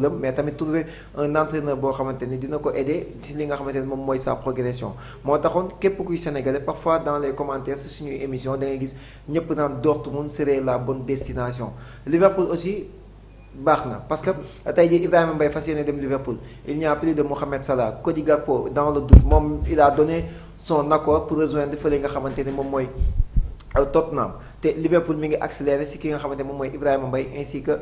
mais tamit trouver un entraîneur boo xamante ni dina ko aider ci li nga xamante ni moom mooy sa progression moo taxoon képp kuy sénégalais parfois dans les commentaires su suñuy émission da ngay gis ñëpp naan Dortmund serait la bonne destination Liverpool aussi baax na parce que tey jii Ibrahima Mbaye fas yéene dem Liverpool il n'y a plus de Mohamed Salah Cody Gakpo dans le doute moom il a donné son accord pour rejoindre fële nga xamante ni moom mooy Tottenham te Liverpool mi ngi accéléré si ki nga xamante moom mooy Ibrahima Mbaye ainsi que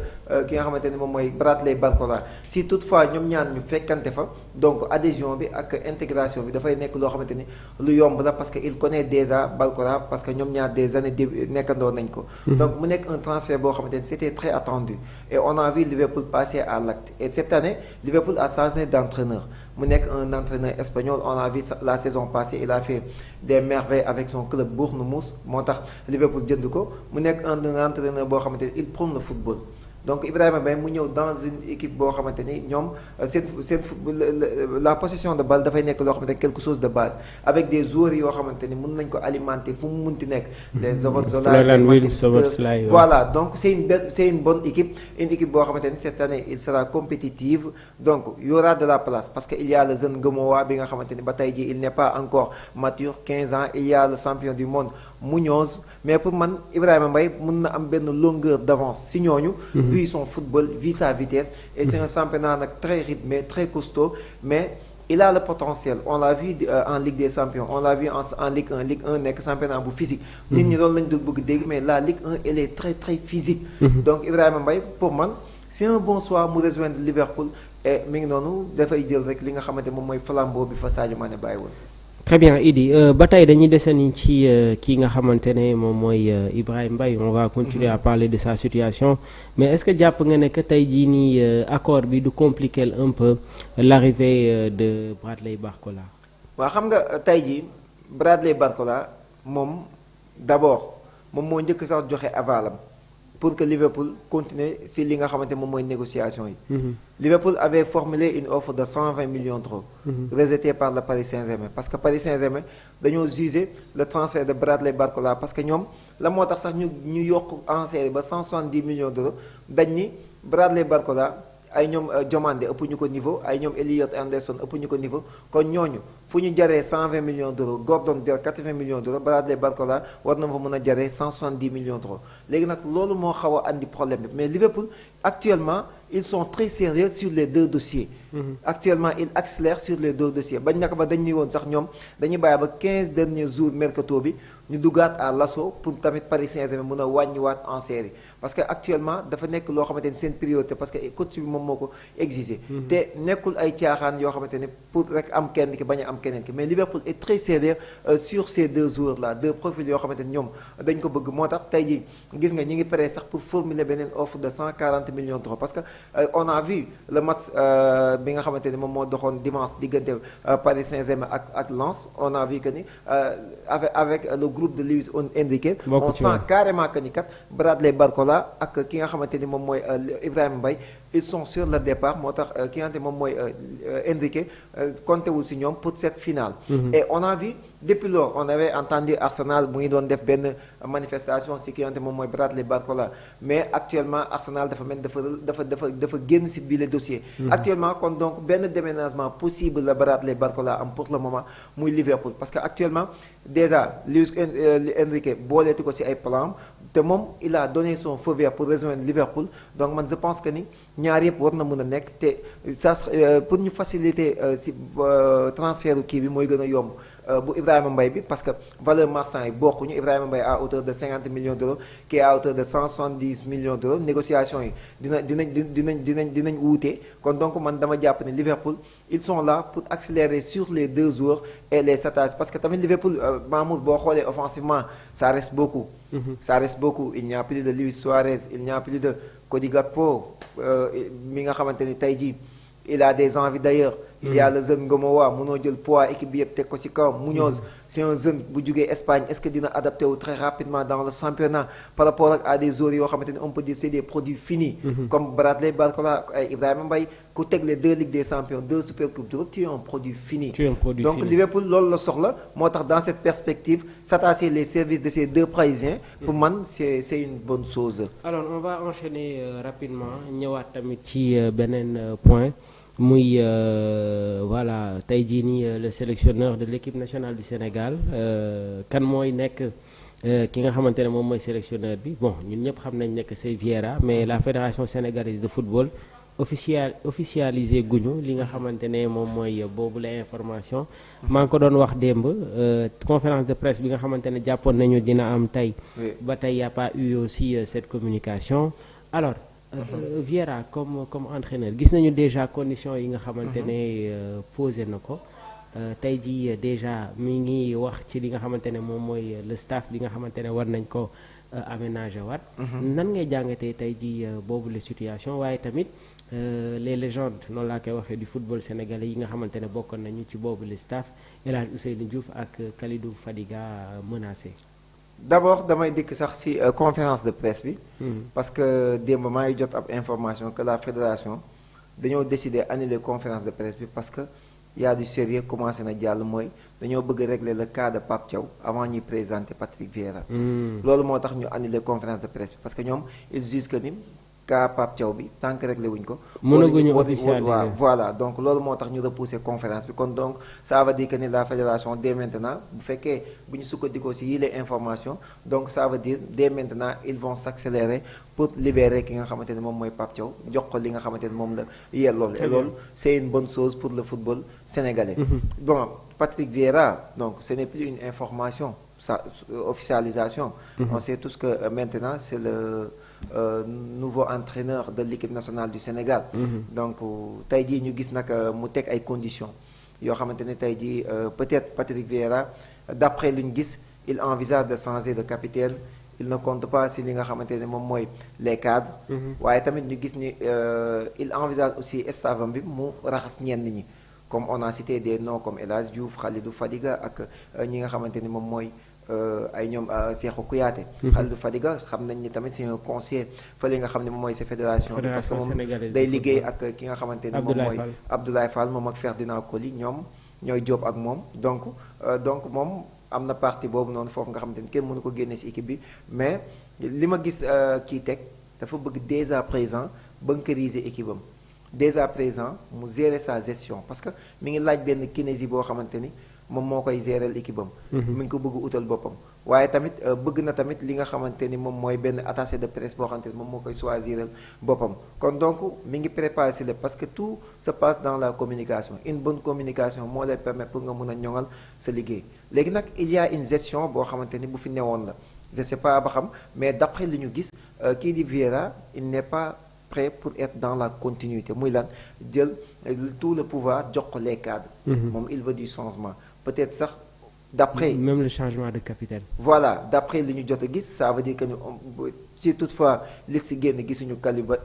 ki nga xamante ni moom mooy Bradley Barcola si toutefois ñoom ñaan ñu fekkante fa donc adhésion bi ak intégration bi dafay nekk loo xamante ni lu yomb la parce que il connaît déjà Barcola parce que ñoom ñaar des années nekkandoo nañ ko. donc mu nekk un transfert boo xamante ni c'était très attendu et on a vu Liverpool passer à l'acte et cette année Liverpool a changé d'entraîneur. mu nekk un entraîneur espagnol on a vu la saison passée il a fait des merveilles avec son club Bournemouth moo tax Liverpool jënd ko mu nekk un entraîneur boo xamante ni il prône le football donc Ibrahima Mbaye mu ñëw dans une équipe boo xamante ni ñoom seen la possession de balle dafay nekk loo xamante ni quelque chose de base avec des joueurs yoo xamante ni mën nañ ko alimenter fu mu munti nekk. des Szoboszlai voilà donc c'est une bonne équipe boo xamante ni cette année il sera compétitive donc il y aura de la place parce que il y a le jeune Gomoa bi nga xamante ni ba tey jii il n'est pas encore mature 15 ans il y a le champion du monde Muñoz mais pour man Ibrahima Mbaye mën na am benn longueur d'avance si ñooñu. vu son football vu sa vitesse et c'est un championnat nag très rythmé très costaud mais il a le potentiel on l'a vu en Ligue des Champions on l'a vu en Ligue 1 Ligue 1 nekk championnat bu physique nit ñi loolu lañ dul bëgg dégg mais la Ligue 1 elle est très très physique donc Ibrahima Mbaye pour man c'est un bon choix mu rejoindre Liverpool et mi ngi noonu dafay jël rek li nga xamante moom mooy flambeau bi fa Sadio Mané bàyyi woon. Très bien Idi ba tey dañuy desani ci kii nga xamante ne moom mooy Ibrahima Mbaye on va continuer à parler de sa situation mais est-ce que jàpp nga ne que tey jii nii accord bi du compliquer un peu l'arrivée de Bradley Barcola. waaw xam nga tey jii Bradley Barcola moom d'abord moom moo njëkk sax joxe avalam pour que Liverpool continue si li nga xamante moom mooy négociation yi. Liverpool avait formulé une offre de 120 millions d'euros. Rejetée par le Paris Saint-Germain parce que Paris Saint-Germain dañoo jugé le transfert de Bradley Barcola parce que ñoom la moo tax sax ñu yokk en série ba 170 millions d'euros dañ ni Bradley Barcola ay ñoom Diomandé ëpp ñu ko niveau ay ñoom Elliot Anderson ëpp ñu ko niveau kon ñooñu fu ñu jaree 120 millions d'euros Gordon jar 80 millions d'euros Bradley Barcola war na fa mën a jaree 170 millions d'euros léegi nag loolu moo xaw a andi problème bi mais Liverpool actuellement ils sont très sérieux sur les deux dossiers. Actuellement ils accélèrent sur les deux dossiers bañ naka ba dañ ni woon sax ñoom dañuy bàyyi ba 15 derniers jours mercato bi ñu duggaat à l'assaut pour tamit Paris Saint-Germain mën a wàññiwaat en série parce que actuellement dafa nekk loo xamante ni seen priorité parce que coach bi moom moo ko exiger. te nekkul ay caaxaan yoo xamante ni pour rek am kenn ki bañ a am keneen ki mais Liverpool est très sérieux sur ces deux joueurs là deux profils yoo xamante ni ñoom dañ ko bëgg moo tax tey jii gis nga ñi ngi prêt sax pour formuler beneen offre de 140 millions d'euros parce que on a vu le match bi nga xamante ni moom moo doxoon dimanche diggante Paris Saint-Germain ak Lens on a vu que ni avec le groupe de Luis Enrique on sent carrément que ni kat Bradley Barcola ak ki nga xamante ni moom mooy Ibrahima Mbaye ils sont sur le départ moo tax ki nga xamante moom mooy Enrique compté wul si ñoom pour cette finale et on a vu depuis lors on avait entendu Arsenal mu ngi doon def benn manifestation si ki nga xamante moom mooy Bradley Barcola mais actuellement Arsenal dafa mel dafa génn si biir le dossier actuellement kon donc benn déménagement possible la Bradley Barcola am pour le moment muy Liverpool parce que actuellement déjà Luis Enrique booleeti ko si ay plan te moom il a donné son feu vert pour rejoindre Liverpool donc man je pense que ni ñaar yëpp war na mën a nekk te ça pour ñu faciliter si transfert kii bi mooy gën a yomb bu Ibrahima Mbaye bi parce que valeur marchand yi bokkuñu Ibrahima Mbaye à hauteur de 50 millions d'euros kii à hauteur de 170 millions d'euros négociation yi dinañ wuute kon donc man dama jàpp ne Liverpool ils sont là pour accélérer sur les deux joueurs et les s'attacher parce que tamit Liverpool Mamour boo xoolee offensivement ça reste beaucoup il n'y a plus de Luis Suarez il n'y a plus de Cody Gakpo mi nga xamante ni tey jii il a des envies d'ailleurs il y a le jeune Ngomowa mënoo jël poids équipe bi yëpp teg ko ci kawam. Muñoz c'est un jeune bu jugee Espagne est-ce que dina adapté wu très rapidement dans le championnat par rapport ak à des joueurs yoo xamante ni on peut dire c'est des produits finis. comme Bradley Barcola ay Ibrahima Mbaye ku teg les 2 Ligues des Champions 2 Super Coupe d'Europe tu es un produit fini. Donc Liverpool loolu la soxla moo tax dans cette perspective s'attacher les services de ces 2 Parisiens. pour man c'est une bonne chose. Alors on va enchaîner rapidement ñëwaat tamit ci beneen point. muy voilà tey jii nii le sélectionneur de l'équipe nationale du Sénégal kan mooy nekk ki nga xamante ne moom mooy sélectionneur bi bon ñun ñëpp xam nañ nekk c'est Vieira mais la fédération sénégalaise de football officialisé guñu li nga xamante ne moom mooy boobu la information. maa ngi ko doon wax démb conférence de presse bi nga xamante ne jàppoon nañu dina am tey. ba tey y a pas eu aussi cette communication alors. Vieira comme entraîneur gis nañu déjà conditions yi nga xamante ne posé na ko tey jii déjà mi ngi wax ci li nga xamante ne moom mooy le staff bi nga xamante ne war nañ ko aménager waat. nan ngay jàngatee tey jii boobu la situation waaye tamit les légendes noonu laa koy waxee du football sénégalais yi nga xamante ne bokkoon nañu ci boobu le staff El Hadj Ousseynou Diouf ak Kalidou Fadiga menacé. D'abord damay dikk sax ci conférence de presse bi. parce que démb maa ngi jot ab information que la fédération dañoo décider annuler conférence de presse bi parce que y a du sérieux commencé na jàll mooy dañoo bëgg régler le cas de Pape Thiaw avant ñuy présenter Patrick Vieira. loolu moo tax ñu annuler conférence de presse bi parce que ñoom ils jugent que ni cas Pape Thiaw bi tant que réglé wuñ ko. mënaguñu officialiser voilà donc loolu moo tax ñu repousser conférence bi kon donc ça veut dire que ni la fédération dès maintenant bu fekkee bu ñu sukkandikoo ci yile information donc ça veut dire dès maintenant ils vont s'accélérer pour libérer ki nga xamante ne moom mooy Pape Thiaw jox ko li nga xamante ne moom la yellool et loolu c'est une bonne chose pour le football sénégalais. Bon Patrick Vieira donc ce n'est plus une information sa officialisation. On sait tous que maintenant c'est le nouveau entraîneur de l'équipe nationale du Sénégal. donc tey jii ñu gis nag mu teg ay conditions yoo xamante ne tey jii peut-être Patrick Vieira d'après lu ñu gis il envisage de changer de capitaine. il ne compte pas si li nga xamante ne moom mooy les cadres. waaye tamit ñu gis ni il envisage aussi staffam bi mu raxas ñenn ñi comme on a cité des noms comme El Hadj Diouf Khalidou Fadiga ak ñi nga xamante ni moom mooy ay ñoom Cheikhou Kouyaté. Khalidou Fadiga xam nañ ni tamit c'est un conseiller fa li nga xam ne moom mooy sa fédération bi parce que moom day liggéey ak ki nga xamante ni moom mooy Abdoulaye Fall moom ak Ferdinand Coly ñoom ñooy job ak moom donc moom am na partie boobu noonu foofu nga xamante ni kenn mënu ko génne ci équipe bi mais li ma gis kii teg dafa bëgg dès à présent bunkériser équipe am dès à présent mu gérer sa gestion parce que mi ngi laaj benn kinésie boo xamante ni moom moo koy gérer équipe am. mi ngi ko bëgg utal boppam. waaye tamit bëgg na tamit li nga xamante ni moom mooy benn attaché de presse boo xamante ni moom moo koy choisiral boppam kon donc mi ngi préparer ci lépp parce que tout se passe dans la communication une bonne communication moo lay permettre pour nga mun a ñoŋal sa liggéey léegi nag il y a une gestion boo xamante ni bu fi newoon la je sais pas ba xam mais d'après li ñu gis kii di Vieira il n'est pas prêt pour être dans la continuité muy lan jël tout le pouvoir jox ko les cadres. moom il veut du changement peut-être sax d'après même le changement de capitaine. voilà d'après li ñu jot a gis ça veut dire que si toutefois li ci génn gisuñu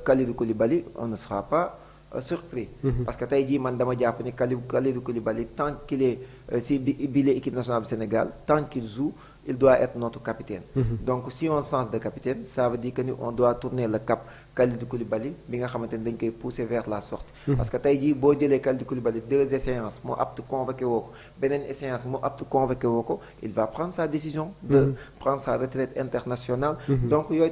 Kalidou Koulibaly on ne sera pas surpris. parce que tey jii man dama jàpp ni Kalidou Koulibaly tant qu'il est si bi l'équipe nationale du Sénégal tant qu'il joue il doit être notre capitaine. donc si on change de capitaine ça veut dire que ni on doit tourner le cap Kalidou Koulibaly bi nga xamante ni dañ koy pousser vers la sortie. parce que tey jii boo jëlee Kalidou Koulibaly 2 échéances moo apte convoqué woo ko beneen échéance moo apte convoqué woo ko il va prendre sa décision. de prendre sa retraite internationale. donc yooyu